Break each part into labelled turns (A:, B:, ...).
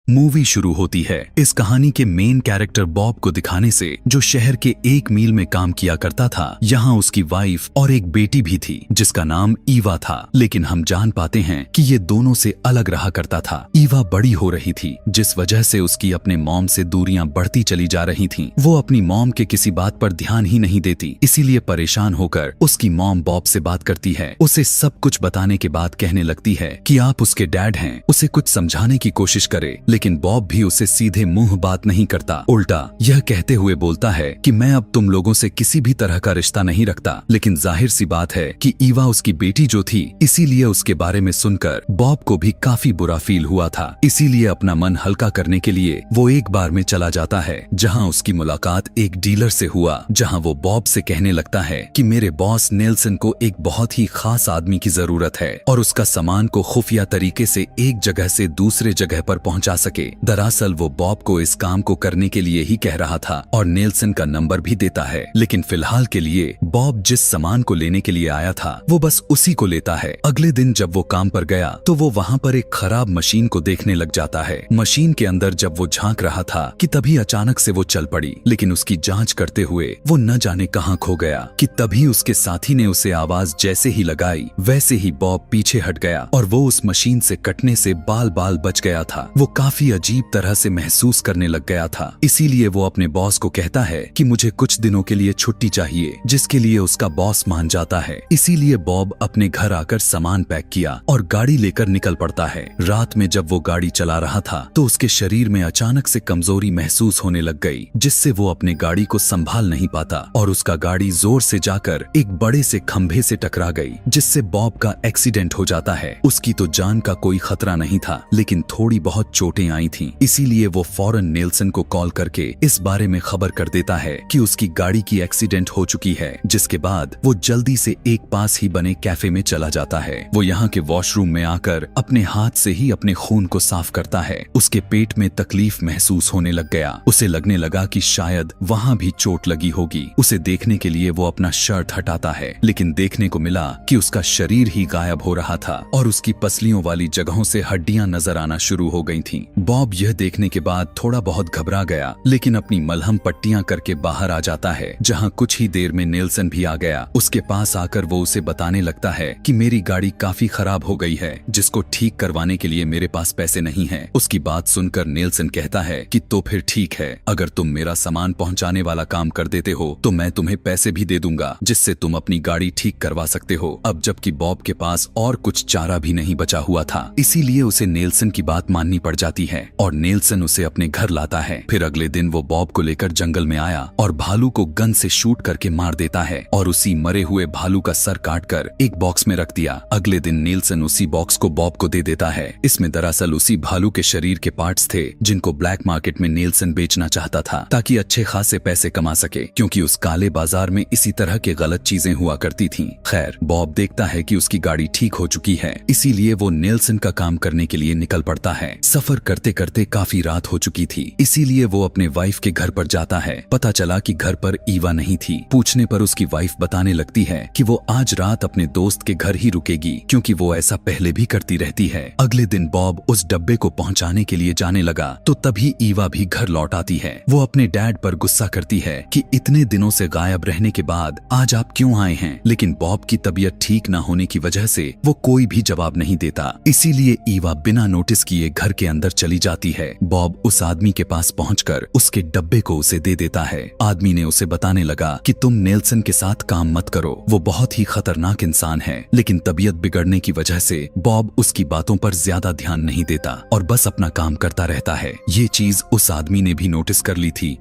A: Movie शुरू होती है इस कहानी के मेन कैरेक्टर बॉब को दिखाने से, जो शहर के 1 मील में काम किया करता था। यहाँ उसकी वाइफ और एक बेटी भी थी जिसका नाम ईवा था। लेकिन हम जान पाते हैं कि ये दोनों से अलग रहा करता था। ईवा बड़ी हो रही थी, जिस वजह से उसकी अपने मॉम से दूरियां बढ़ती चली जा रही थीं। वो अपनी मॉम के किसी बात पर ध्यान ही नहीं देती, इसीलिए परेशान होकर उसकी मॉम बॉब से बात करती है। उसे सब कुछ बताने के बाद कहने लगती है कि आप उसके डैड हैं, उसे कुछ समझाने की कोशिश करे। लेकिन बॉब भी उसे सीधे मुंह बात नहीं करता, उल्टा यह कहते हुए बोलता है कि मैं अब तुम लोगों से किसी भी तरह का रिश्ता नहीं रखता। लेकिन जाहिर सी बात है कि ईवा उसकी बेटी जो थी, इसीलिए उसके बारे में सुनकर बॉब को भी काफी बुरा फील हुआ था। इसीलिए अपना मन हल्का करने के लिए वो एक बार में चला जाता है, जहां उसकी मुलाकात एक डीलर से हुआ, जहां वो बॉब से कहने लगता है कि मेरे बॉस नेल्सन को एक बहुत ही खास आदमी की जरूरत है और उसका सामान को खुफिया तरीके से एक जगह से दूसरे जगह पर पहुंचा सके। दरअसल वो बॉब को इस काम को करने के लिए ही कह रहा था और नेल्सन का नंबर भी देता है। लेकिन फिलहाल के लिए बॉब जिस सामान को लेने के लिए आया था वो बस उसी को लेता है। अगले दिन जब वो काम पर गया तो वो वहाँ पर एक खराब मशीन को देखने लग जाता है। मशीन के अंदर जब वो झांक रहा था कि तभी अचानक से वो चल पड़ी। लेकिन उसकी जांच करते हुए वो न जाने कहाँ खो गया कि तभी उसके साथी ने उसे आवाज जैसे ही लगाई, वैसे ही बॉब पीछे हट गया और वो उस मशीन से कटने से बाल बाल बच गया था। वो काफी अजीब तरह से महसूस करने लग गया था। इसीलिए वो अपने बॉस को कहता है कि मुझे कुछ दिनों के लिए छुट्टी चाहिए, जिसके लिए उसका बॉस मान जाता है। इसीलिए बॉब अपने घर आकर सामान पैक किया और गाड़ी लेकर निकल पड़ता है। रात में जब वो गाड़ी चला रहा था तो उसके शरीर में अचानक से कमजोरी महसूस होने लग गई, जिससे वो अपने गाड़ी को संभाल नहीं पाता और उसका गाड़ी जोर से जाकर एक बड़े से खंभे से टकरा गई, जिससे बॉब का एक्सीडेंट हो जाता है। उसकी तो जान का कोई खतरा नहीं था, लेकिन थोड़ी बहुत चोटें आई थीं। इसीलिए वो फौरन नेल्सन को कॉल करके इस बारे में खबर कर देता है कि उसकी गाड़ी की एक्सीडेंट हो चुकी है। जिसके बाद वो जल्दी से एक पास ही बने कैफे में चला जाता है। वो यहाँ के वॉशरूम में आकर अपने हाथ से ही अपने खून को साफ करता है। उसके पेट में तकलीफ महसूस होने लग गया। उसे लगने लगा कि शायद वहाँ भी चोट लगी होगी। उसे देखने के लिए वो अपना शर्ट हटाता है, लेकिन देखने को मिला कि उसका शरीर ही गायब हो रहा था और उसकी पसलियों वाली जगहों से हड्डियां नजर आना शुरू हो गई थीं। बॉब यह देखने के बाद थोड़ा बहुत घबरा गया, लेकिन अपनी मलहम पट्टियां करके बाहर आ जाता है, जहां कुछ ही देर में नेल्सन भी आ गया। उसके पास आकर वो उसे बताने लगता है कि मेरी गाड़ी काफी खराब हो गई है, जिसको ठीक करवाने के लिए मेरे पास पैसे नहीं हैं। उसकी बात सुनकर नेल्सन कहता है कि तो फिर ठीक है, अगर तुम मेरा सामान पहुंचाने वाला काम कर देते हो तो मैं तुम्हें पैसे भी दे दूंगा, जिससे तुम अपनी गाड़ी ठीक करवा सकते हो। अब जबकि बॉब के पास और कुछ चारा भी नहीं बचा हुआ था, इसीलिए उसे नेल्सन की बात माननी पड़ जाती है और नेल्सन उसे अपने घर लाता है। फिर अगले दिन वो बॉब को लेकर जंगल में आया और भालू को गन से शूट करके मार देता है और उसी मरे हुए भालू का सर काटकर एक बॉक्स में रख दिया। अगले दिन नेल्सन उसी बॉक्स को बॉब को दे देता है। इसमें दरअसल उसी भालू के शरीर के पार्ट्स थे, जिनको ब्लैक मार्केट में नेल्सन बेचना चाहता था, ताकि अच्छे खासे पैसे कमा सके, क्योंकि उस काले बाजार में इसी तरह के गलत चीजें हुआ करती थीं। खैर, बॉब देखता है कि उसकी गाड़ी ठीक हो चुकी है, इसीलिए वो नेल्सन का काम करने के लिए निकल पड़ता है। सफर करते करते काफी रात हो चुकी थी, इसीलिए वो अपने वाइफ के घर पर जाता है। पता चला कि घर पर ईवा नहीं थी। पूछने पर उसकी वाइफ बताने लगती है कि वो आज रात अपने दोस्त के घर ही रुकेगी, क्योंकि वो ऐसा पहले भी करती रहती है। अगले दिन बॉब उस डब्बे को पहुंचाने के लिए जाने लगा तो तभी ईवा भी घर लौट आती है। वो अपने डैड पर गुस्सा करती है कि इतने दिनों से गायब रहने के बाद आज आप क्यों आए हैं, लेकिन बॉब की तबीयत ठीक न होने की वजह से वो कोई भी जवाब नहीं देता। इसीलिए ईवा बिना नोटिस किए घर के अंदर चली जाती है। बॉब उस आदमी के पास पहुंचकर उसके डब्बे को उसे दे देता है। आदमी ने उसे बताने लगा कि तुम नेल्सन के साथ काम मत करो, वो बहुत ही खतरनाक इंसान है। लेकिन तबीयत बिगड़ने की वजह से बॉब उसकी बातों पर ज्यादा ध्यान नहीं देता और बस अपना काम करता रहता है। ये चीज उस आदमी ने भी नोटिस कर ली थी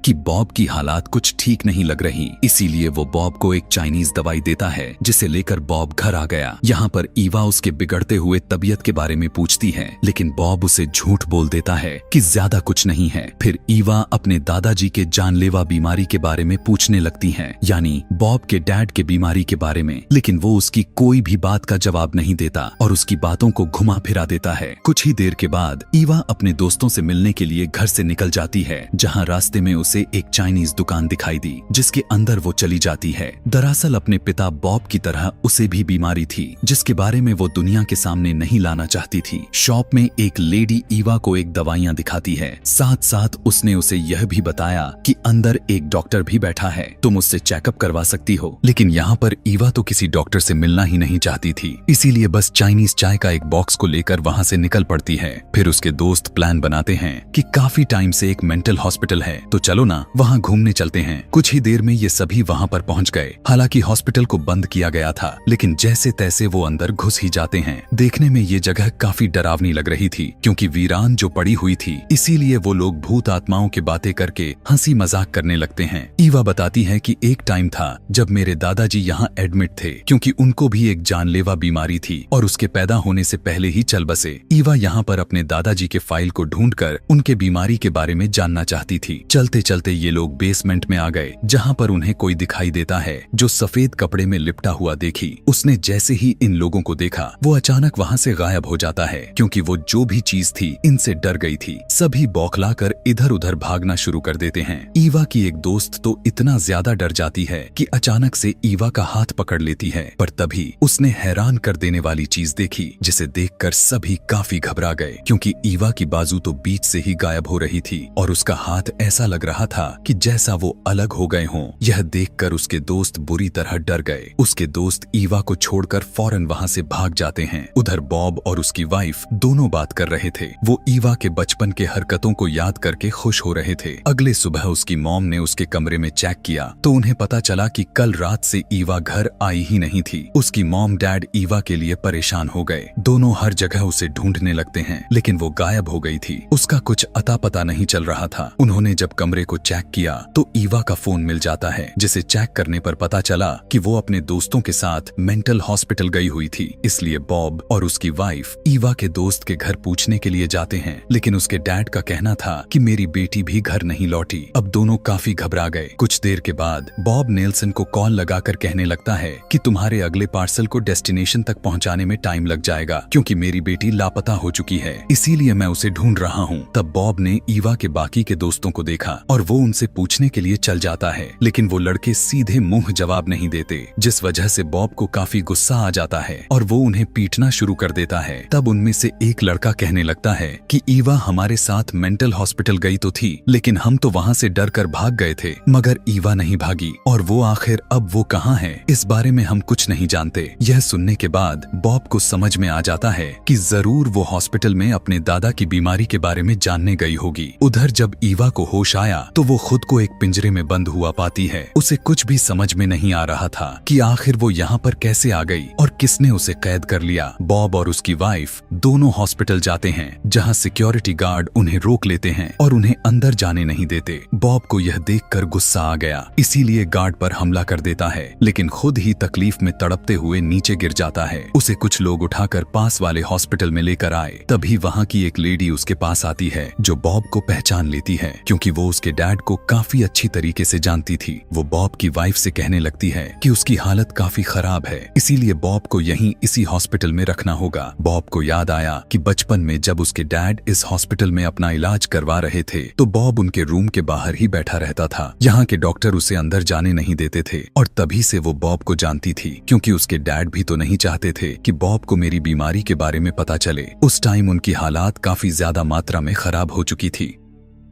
A: कि बॉब की हालात कुछ ठीक नहीं लग रही, इसीलिए वो बॉब को एक चाइनीज दवाई देता है, जिसे लेकर बॉब घर आ गया। यहाँ पर ईवा उसके बिगड़ते हुए तबीयत के बारे में पूछती है, लेकिन बॉब उसे झूठ बोल देता है कि ज्यादा कुछ नहीं है। फिर ईवा अपने दादाजी के जानलेवा बीमारी के बारे में पूछने लगती है, यानी बॉब के डैड के बीमारी के बारे में, लेकिन वो उसकी कोई भी बात का जवाब नहीं देता और उसकी बातों को घुमा फिरा देता है। कुछ ही देर के बाद ईवा अपने दोस्तों से मिलने के लिए घर से निकल जाती है, जहाँ रास्ते में उसे एक चाइनीज दुकान दिखाई दी जिसके अंदर वो चली जाती है। दरअसल अपने पिता बॉब की तरह उसे भी बीमारी थी जिसके बारे में वो दुनिया के सामने नहीं लाना चाहती थी। शॉप में एक लेडी ईवा को एक दवाइयां दिखाती है, साथ साथ उसने उसे यह भी बताया कि अंदर एक डॉक्टर भी बैठा है, तुम उससे चेकअप करवा सकती हो। लेकिन यहाँ पर ईवा तो किसी डॉक्टर से मिलना ही नहीं चाहती थी, इसीलिए बस चाइनीज चाय का एक बॉक्स को लेकर वहाँ से निकल पड़ती है। फिर उसके दोस्त प्लान बनाते हैं कि काफी टाइम से एक मेंटल हॉस्पिटल है तो चलो ना वहाँ घूमने चलते हैं। कुछ ही देर में ये सभी वहाँ पर पहुँच गए। हालांकि हॉस्पिटल को बंद किया गया था, लेकिन जैसे तैसे वो अंदर घुस ही जाते हैं। देखने में ये जगह काफी डरावनी लग रही थी क्योंकि वीरान जो पड़ी हुई थी, इसीलिए वो लोग भूत आत्माओं की बातें करके हंसी मजाक करने लगते हैं। ईवा बताती है कि एक टाइम था जब मेरे दादाजी यहाँ एडमिट थे क्योंकि उनको भी एक जानलेवा बीमारी थी और उसके पैदा होने से पहले ही चल बसे। ईवा यहाँ पर अपने दादाजी के फाइल को ढूंढकर उनके बीमारी के बारे में जानना चाहती थी। चलते चलते ये लोग बेसमेंट में आ गए जहाँ पर उन्हें कोई दिखाई देता है जो सफेद कपड़े में लिपटा हुआ देखी। उसने जैसे ही इन लोगों को देखा वो अचानक वहाँ से गायब हो जाता है क्योंकि वो जो भी चीज थी इनसे डर गई थी। सभी बौखलाकर इधर उधर भागना शुरू कर देते हैं। ईवा की एक दोस्त तो इतना ज्यादा डर जाती है कि अचानक से ईवा का हाथ पकड़ लेती है, पर तभी उसने हैरान कर देने वाली चीज देखी जिसे देखकर सभी काफी घबरा गए क्योंकि ईवा की बाजू तो बीच से ही गायब हो रही थी और उसका हाथ ऐसा लग रहा था कि जैसा वो अलग हो गए हों। यह देखकर उसके दोस्त बुरी तरह डर गए। उसके दोस्त ईवा को छोड़कर फौरन वहाँ से भाग जाते हैं। उधर बॉब और उसकी वाइफ दोनों बात कर रहे थे। वो ईवा के बचपन के हरकतों को याद करके खुश हो रहे थे। अगले सुबह उसकी मॉम ने उसके कमरे में चेक किया तो उन्हें पता चला कि कल रात से ईवा घर आई ही नहीं थी। उसकी मॉम डैड ईवा के लिए परेशान हो गए। दोनों हर जगह उसे ढूंढने लगते हैं लेकिन वो गायब हो गई थी। उसका कुछ अता पता नहीं चल रहा था। उन्होंने जब कमरे को चेक किया तो ईवा का फोन मिल जाता है जिसे चेक करने पर पता चला कि वो अपने दोस्तों के साथ मेंटल हॉस्पिटल गई हुई थी। इसलिए बॉब और उसकी वाइफ ईवा के दोस्त के घर पूछने के लिए जाते हैं, लेकिन उसके डैड का कहना था कि मेरी बेटी भी घर नहीं लौटी। अब दोनों काफी घबरा गए। कुछ देर के बाद बॉब नेल्सन को कॉल लगाकर कहने लगता है कि तुम्हारे अगले पार्सल को डेस्टिनेशन तक पहुंचाने में टाइम लग जाएगा क्योंकि मेरी बेटी लापता हो चुकी है, इसीलिए मैं उसे ढूंढ रहा हूँ। तब बॉब ने ईवा के बाकी के दोस्तों को देखा और वो उनसे पूछने के लिए चल जाता है, लेकिन वो लड़के सीधे मुंह जवाब नहीं देते, जिस वजह से बॉब को काफी गुस्सा आ जाता है और वो उन्हें पीटना शुरू कर देता है। तब उनमें से एक लड़का कहने लगता है कि ईवा हमारे साथ मेंटल हॉस्पिटल गई तो थी, लेकिन हम तो वहाँ से डर कर भाग गए थे, मगर ईवा नहीं भागी और वो आखिर अब वो कहाँ है इस बारे में हम कुछ नहीं जानते। यह सुनने के बाद बॉब को समझ में आ जाता है कि जरूर वो हॉस्पिटल में अपने दादा की बीमारी के बारे में जानने गई होगी। उधर जब ईवा को होश आया तो वो खुद को एक पिंजरे में बंद हुआ पाती है। उसे कुछ भी समझ में नहीं आ रहा था कि आखिर वो यहाँ पर कैसे आ गई और किसने उसे कैद कर लिया। बॉब और उसकी वाइफ दोनों हॉस्पिटल जाते हैं जहाँ सिक्योरिटी गार्ड उन्हें रोक लेते हैं और उन्हें अंदर जाने नहीं देते। बॉब को यह देखकर गुस्सा आ गया, इसीलिए गार्ड पर हमला कर देता है, लेकिन खुद ही तकलीफ में तड़पते हुए नीचे गिर जाता है। उसे कुछ लोग उठाकर पास वाले हॉस्पिटल में लेकर आए। तभी वहाँ की एक लेडी उसके पास आती है जो बॉब को पहचान लेती है क्योंकि वो उसके डैड को काफी अच्छी तरीके से जानती थी। वो बॉब की वाइफ से कहने लगती है कि उसकी हालत काफी खराब है, इसीलिए बॉब को यहीं इसी हॉस्पिटल में रखना होगा। बॉब को याद आया कि बचपन में जब उसके डैड इस हॉस्पिटल में अपना इलाज करवा रहे थे तो बॉब उनके रूम के बाहर ही बैठा रहता था। यहाँ के डॉक्टर उसे अंदर जाने नहीं देते थे और तभी से वो बॉब को जानती थी क्योंकि उसके डैड भी तो नहीं चाहते थे कि बॉब को मेरी बीमारी के बारे में पता चले। उस टाइम उनकी हालात काफी ज्यादा मात्रा में खराब हो चुकी थी।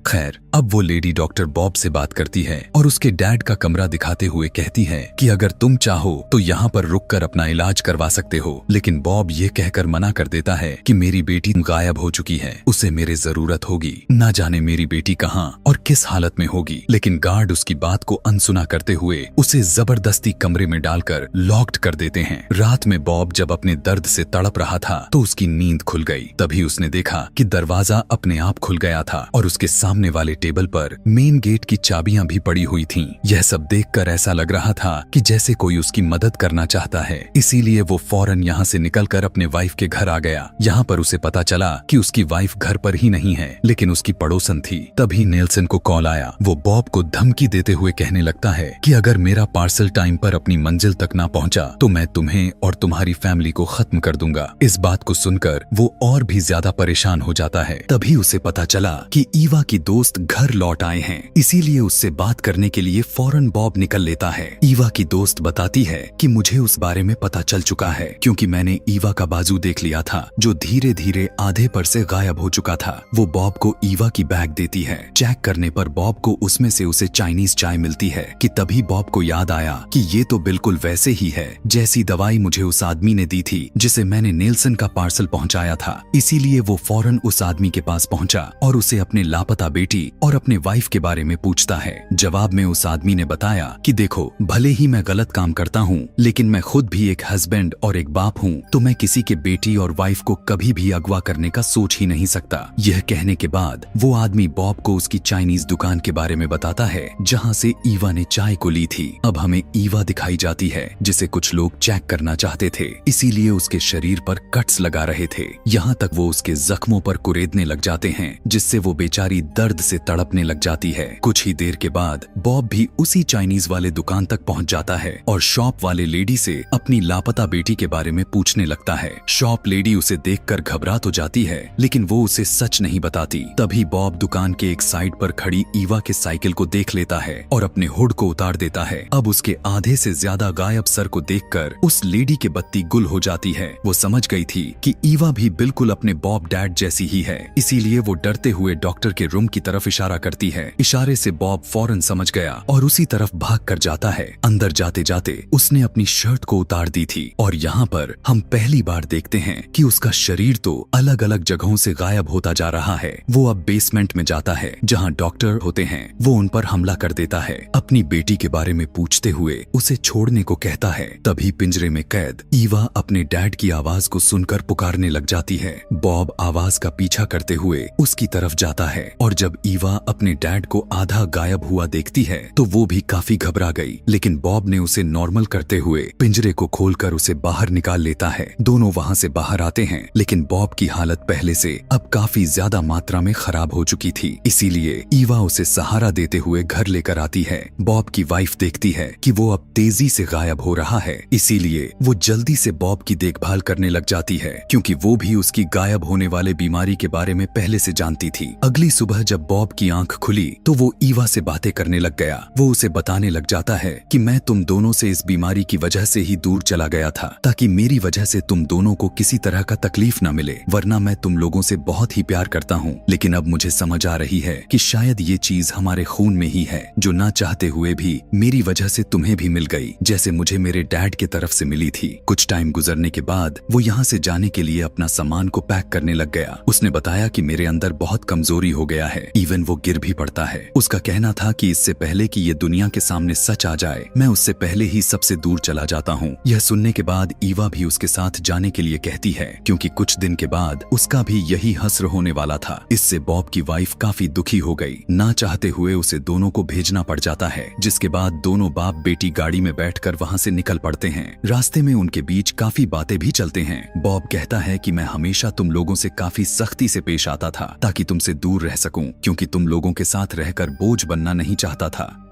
A: खैर, अब वो लेडी डॉक्टर बॉब से बात करती है और उसके डैड का कमरा दिखाते हुए कहती है कि अगर तुम चाहो तो यहाँ पर रुककर अपना इलाज करवा सकते हो, लेकिन बॉब ये कहकर मना कर देता है कि मेरी बेटी गायब हो चुकी है, उसे मेरी जरूरत होगी, ना जाने मेरी बेटी कहाँ और किस हालत में होगी। लेकिन गार्ड उसकी बात को अनसुना करते हुए उसे जबरदस्ती कमरे में डालकर लॉक्ड कर देते हैं। रात में बॉब जब अपने दर्द से तड़प रहा था तो उसकी नींद खुल गई। तभी उसने देखा कि दरवाजा अपने आप खुल गया था और उसके सामने वाले टेबल पर मेन गेट की चाबियां भी पड़ी हुई थीं। यह सब देखकर ऐसा लग रहा था कि जैसे कोई उसकी मदद करना चाहता है, इसीलिए वो फौरन यहाँ से निकलकर अपने वाइफ के घर आ गया। यहाँ पर उसे पता चला कि उसकी वाइफ घर पर ही नहीं है, लेकिन उसकी पड़ोसन थी। तभी नेल्सन को कॉल आया। वो बॉब को धमकी देते हुए कहने लगता है कि अगर मेरा पार्सल टाइम पर अपनी मंजिल तक ना पहुंचा तो मैं तुम्हें और तुम्हारी फैमिली को खत्म कर दूंगा। इस बात को सुनकर वो और भी ज्यादा परेशान हो जाता है। तभी उसे पता चला कि ईवा की दोस्त घर लौट आए हैं, इसीलिए उससे बात करने के लिए फौरन बॉब निकल लेता है। ईवा की दोस्त बताती है कि मुझे उस बारे में पता चल चुका है, क्योंकि मैंने ईवा का बाजू देख लिया था जो धीरे धीरे आधे पर से गायब हो चुका था। वो बॉब को ईवा की बैग देती है। चेक करने पर बॉब को उसमें से उसे चाइनीज चाय मिलती है कि तभी बॉब को याद आया कि ये तो बिल्कुल वैसे ही है जैसी दवाई मुझे उस आदमी ने दी थी जिसे मैंने नेल्सन का पार्सल पहुंचाया था। इसीलिए वो फौरन उस आदमी के पास पहुंचा और उसे अपने लापता बेटी और अपने वाइफ के बारे में पूछता है। जवाब में उस आदमी ने बताया कि देखो, भले ही मैं गलत काम करता हूँ, लेकिन मैं खुद भी एक हस्बैंड और एक बाप हूँ, तो मैं किसी के बेटी और वाइफ को कभी भी अगवा करने का सोच ही नहीं सकता। यह कहने के बाद वो आदमी बॉब को उसकी चाइनीज दुकान के बारे में बताता है जहाँ से ईवा ने चाय को ली थी। अब हमें ईवा दिखाई जाती है जिसे कुछ लोग चेक करना चाहते थे, इसीलिए उसके शरीर पर कट्स लगा रहे थे। यहाँ तक वो उसके जख्मों पर कुरेदने लग जाते हैं, जिससे वो बेचारी दर्द से तड़पने लग जाती है। कुछ ही देर के बाद बॉब भी उसी चाइनीज वाले दुकान तक पहुंच जाता है और शॉप वाले लेडी से अपनी लापता बेटी के बारे में पूछने लगता है। शॉप लेडी उसे देखकर घबरा तो जाती है, लेकिन वो उसे सच नहीं बताती। तभी बॉब दुकान के एक साइड पर खड़ी ईवा के साइकिल को देख लेता है और अपने हुड को उतार देता है। अब उसके आधे से ज्यादा गायब सर को देखकर उस लेडी की बत्ती गुल हो जाती है। वो समझ गई थी कि ईवा भी बिल्कुल अपने बॉब डैड जैसी ही है, इसीलिए वो डरते हुए डॉक्टर के रूम की तरफ इशारा करती है। इशारे से बॉब फौरन समझ गया और उसी तरफ भाग कर जाता है। अंदर जाते जाते उसने अपनी शर्ट को उतार दी थी और यहाँ पर हम पहली बार देखते हैं कि उसका शरीर तो अलग अलग जगहों से गायब होता जा रहा है। वो अब बेसमेंट में जाता है जहाँ डॉक्टर होते हैं। वो उन पर हमला कर देता है। अपनी बेटी के बारे में पूछते हुए उसे छोड़ने को कहता है। तभी पिंजरे में कैद ईवा अपने डैड की आवाज को सुनकर पुकारने लग जाती है। बॉब आवाज का पीछा करते हुए उसकी तरफ जाता है और जब ईवा अपने डैड को आधा गायब हुआ देखती है तो वो भी काफी घबरा गई, लेकिन बॉब ने उसे नॉर्मल करते हुए पिंजरे को खोलकर उसे बाहर निकाल लेता है। दोनों वहाँ से बाहर आते हैं, लेकिन बॉब की हालत पहले से अब काफी ज्यादा मात्रा में खराब हो चुकी थी, इसीलिए ईवा उसे सहारा देते हुए घर लेकर आती है। बॉब की वाइफ देखती है कि वो अब तेजी से गायब हो रहा है, इसीलिए वो जल्दी से बॉब की देखभाल करने लग जाती है, क्योंकि वो भी उसकी गायब होने वाले बीमारी के बारे में पहले से जानती थी। अगली सुबह जब बॉब की आंख खुली तो वो ईवा से बातें करने लग गया। वो उसे बताने लग जाता है कि मैं तुम दोनों से इस बीमारी की वजह से ही दूर चला गया था, ताकि मेरी वजह से तुम दोनों को किसी तरह का तकलीफ न मिले, वरना मैं तुम लोगों से बहुत ही प्यार करता हूँ। लेकिन अब मुझे समझ आ रही है कि शायद ये चीज हमारे खून में ही है, जो ना चाहते हुए भी मेरी वजह से तुम्हें भी मिल गई, जैसे मुझे मेरे डैड की तरफ से मिली थी। कुछ टाइम गुजरने के बाद वो यहाँ से जाने के लिए अपना सामान को पैक करने लग गया। उसने बताया कि मेरे अंदर बहुत कमजोरी हो गया है, इवन वो गिर भी पड़ता है। उसका कहना था कि इससे पहले कि ये दुनिया के सामने सच आ जाए, मैं उससे पहले ही सबसे दूर चला जाता हूँ। यह सुनने के बाद ईवा भी उसके साथ जाने के लिए कहती है, क्योंकि कुछ दिन के बाद उसका भी यही हस्र होने वाला था। इससे बॉब की वाइफ काफी दुखी हो गई। ना चाहते हुए उसे दोनों को भेजना पड़ जाता है, जिसके बाद दोनों बाप बेटी गाड़ी में बैठकर वहाँ से निकल पड़ते हैं। रास्ते में उनके बीच काफी बातें भी चलते हैं। बॉब कहता है कि मैं हमेशा तुम लोगों से काफी सख्ती से पेश आता था ताकि तुमसे दूर रह सकूं, क्योंकि तुम लोगों के साथ रहकर बोझ बनना नहीं चाहता था।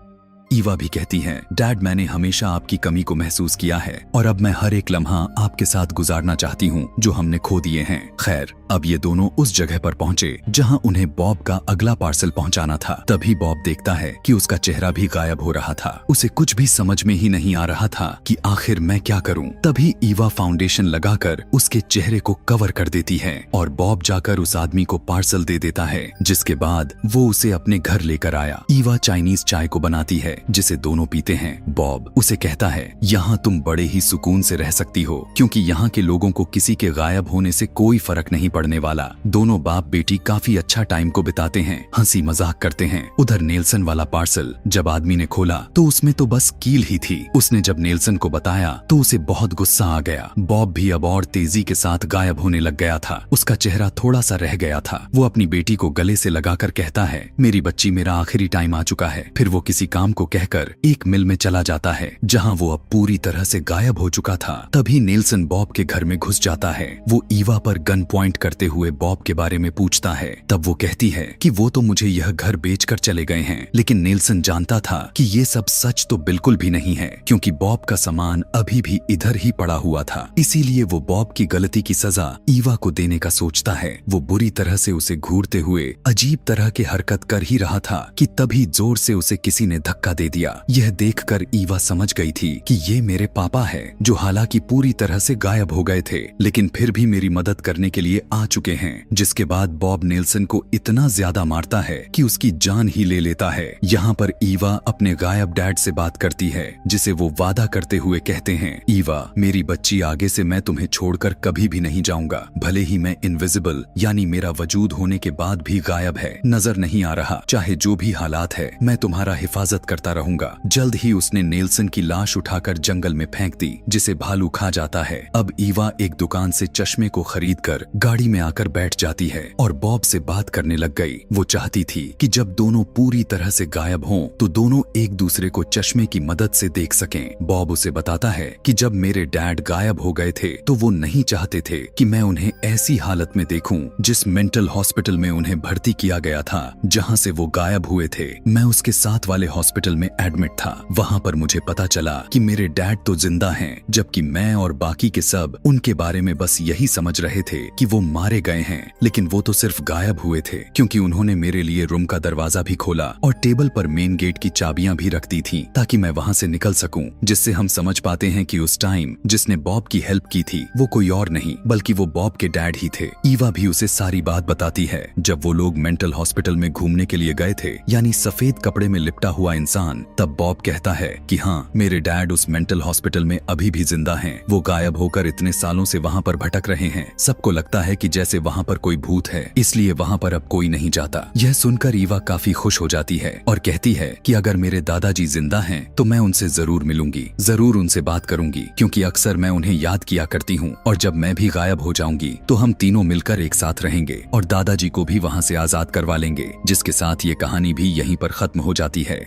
A: ईवा भी कहती है, डैड मैंने हमेशा आपकी कमी को महसूस किया है और अब मैं हर एक लम्हा आपके साथ गुजारना चाहती हूँ जो हमने खो दिए हैं। खैर, अब ये दोनों उस जगह पर पहुँचे जहाँ उन्हें बॉब का अगला पार्सल पहुँचाना था। तभी बॉब देखता है कि उसका चेहरा भी गायब हो रहा था। उसे कुछ भी समझ में ही नहीं आ रहा था कि आखिर मैं क्या करूँ। तभी ईवा फाउंडेशन लगाकर उसके चेहरे को कवर कर देती है और बॉब जाकर उस आदमी को पार्सल दे देता है, जिसके बाद वो उसे अपने घर लेकर आया। ईवा चाइनीज चाय को बनाती है जिसे दोनों पीते हैं। बॉब उसे कहता है, यहाँ तुम बड़े ही सुकून से रह सकती हो, क्योंकि यहाँ के लोगों को किसी के गायब होने से कोई फर्क नहीं पड़ने वाला। दोनों बाप बेटी काफी अच्छा टाइम को बिताते हैं, हंसी मजाक करते हैं। उधर नेल्सन वाला पार्सल जब आदमी ने खोला तो उसमें तो बस कील ही थी। उसने जब नेल्सन को बताया तो उसे बहुत गुस्सा आ गया। बॉब भी अब और तेजी के साथ गायब होने लग गया था। उसका चेहरा थोड़ा सा रह गया था। वो अपनी बेटी को गले से लगाकर कहता है, मेरी बच्ची, मेरा आखिरी टाइम आ चुका है। फिर वो किसी काम को कहकर एक मिल में चला जाता है जहां वो अब पूरी तरह से गायब हो चुका था। तभी नेल्सन बॉब के घर में घुस जाता है। वो ईवा पर गन पॉइंट करते हुए बॉब के बारे में पूछता है। तब वो कहती है कि वो तो मुझे यह घर बेचकर चले गए हैं, लेकिन नेल्सन जानता था कि ये सब सच तो बिल्कुल भी नहीं है, क्योंकि बॉब का सामान अभी भी इधर ही पड़ा हुआ था। इसीलिए वो बॉब की गलती की सजा ईवा को देने का सोचता है। वो बुरी तरह से उसे घूरते हुए अजीब तरह की हरकत कर ही रहा था कि तभी जोर से उसे किसी ने धक्का दे दिया। यह देखकर ईवा समझ गई थी कि ये मेरे पापा है, जो हालांकि पूरी तरह से गायब हो गए थे, लेकिन फिर भी मेरी मदद करने के लिए आ चुके हैं। जिसके बाद बॉब नेल्सन को इतना ज्यादा मारता है कि उसकी जान ही ले लेता है। यहाँ पर ईवा अपने गायब डैड से बात करती है, जिसे वो वादा करते हुए कहते हैं, ईवा मेरी बच्ची, आगे से मैं तुम्हें छोड़कर कभी भी नहीं जाऊंगा। भले ही मैं इनविजिबल यानी मेरा वजूद होने के बाद भी गायब है, नजर नहीं आ रहा, चाहे जो भी हालात है, मैं तुम्हारा हिफाजत करता रहूंगा। जल्द ही उसने नेल्सन की लाश उठाकर जंगल में फेंक दी, जिसे भालू खा जाता है। अब ईवा एक दुकान से चश्मे को खरीदकर गाड़ी में आकर बैठ जाती है और बॉब से बात करने लग गई। वो चाहती थी कि जब दोनों पूरी तरह से गायब हों, तो दोनों एक दूसरे को चश्मे की मदद से देख सकें। बॉब उसे बताता है कि जब मेरे डैड गायब हो गए थे तो वो नहीं चाहते थे कि मैं उन्हें ऐसी हालत में देखूं जिस मेंटल हॉस्पिटल में उन्हें भर्ती किया गया था, जहां से वो गायब हुए थे। मैं उसके साथ वाले हॉस्पिटल में एडमिट था। वहां पर मुझे पता चला कि मेरे डैड तो जिंदा हैं, जबकि मैं और बाकी के सब उनके बारे में बस यही समझ रहे थे कि वो मारे गए हैं, लेकिन वो तो सिर्फ गायब हुए थे, क्योंकि उन्होंने मेरे लिए रूम का दरवाजा भी खोला और टेबल पर मेन गेट की चाबियां भी रख दी थी, ताकि मैं वहां से निकल सकूं। जिससे हम समझ पाते हैं कि उस टाइम जिसने बॉब की हेल्प की थी वो कोई और नहीं बल्कि वो बॉब के डैड ही थे। ईवा भी उसे सारी बात बताती है। जब वो लोग मेंटल हॉस्पिटल में घूमने के लिए गए थे, यानी सफेद कपड़े में लिपटा हुआ इंसान, तब बॉब कहता है कि हाँ, मेरे डैड उस मेंटल हॉस्पिटल में अभी भी जिंदा हैं। वो गायब होकर इतने सालों से वहाँ पर भटक रहे हैं। सबको लगता है कि जैसे वहाँ पर कोई भूत है, इसलिए वहाँ पर अब कोई नहीं जाता। यह सुनकर ईवा काफी खुश हो जाती है और कहती है कि अगर मेरे दादाजी जिंदा हैं तो मैं उनसे जरूर मिलूंगी, जरूर उनसे बात करूंगी, क्योंकि अक्सर मैं उन्हें याद किया करती हूँ। और जब मैं भी गायब हो जाऊंगी तो हम तीनों मिलकर एक साथ रहेंगे और दादाजी को भी वहाँ से आजाद करवा लेंगे। जिसके साथ ये कहानी भी यहीं पर खत्म हो जाती है।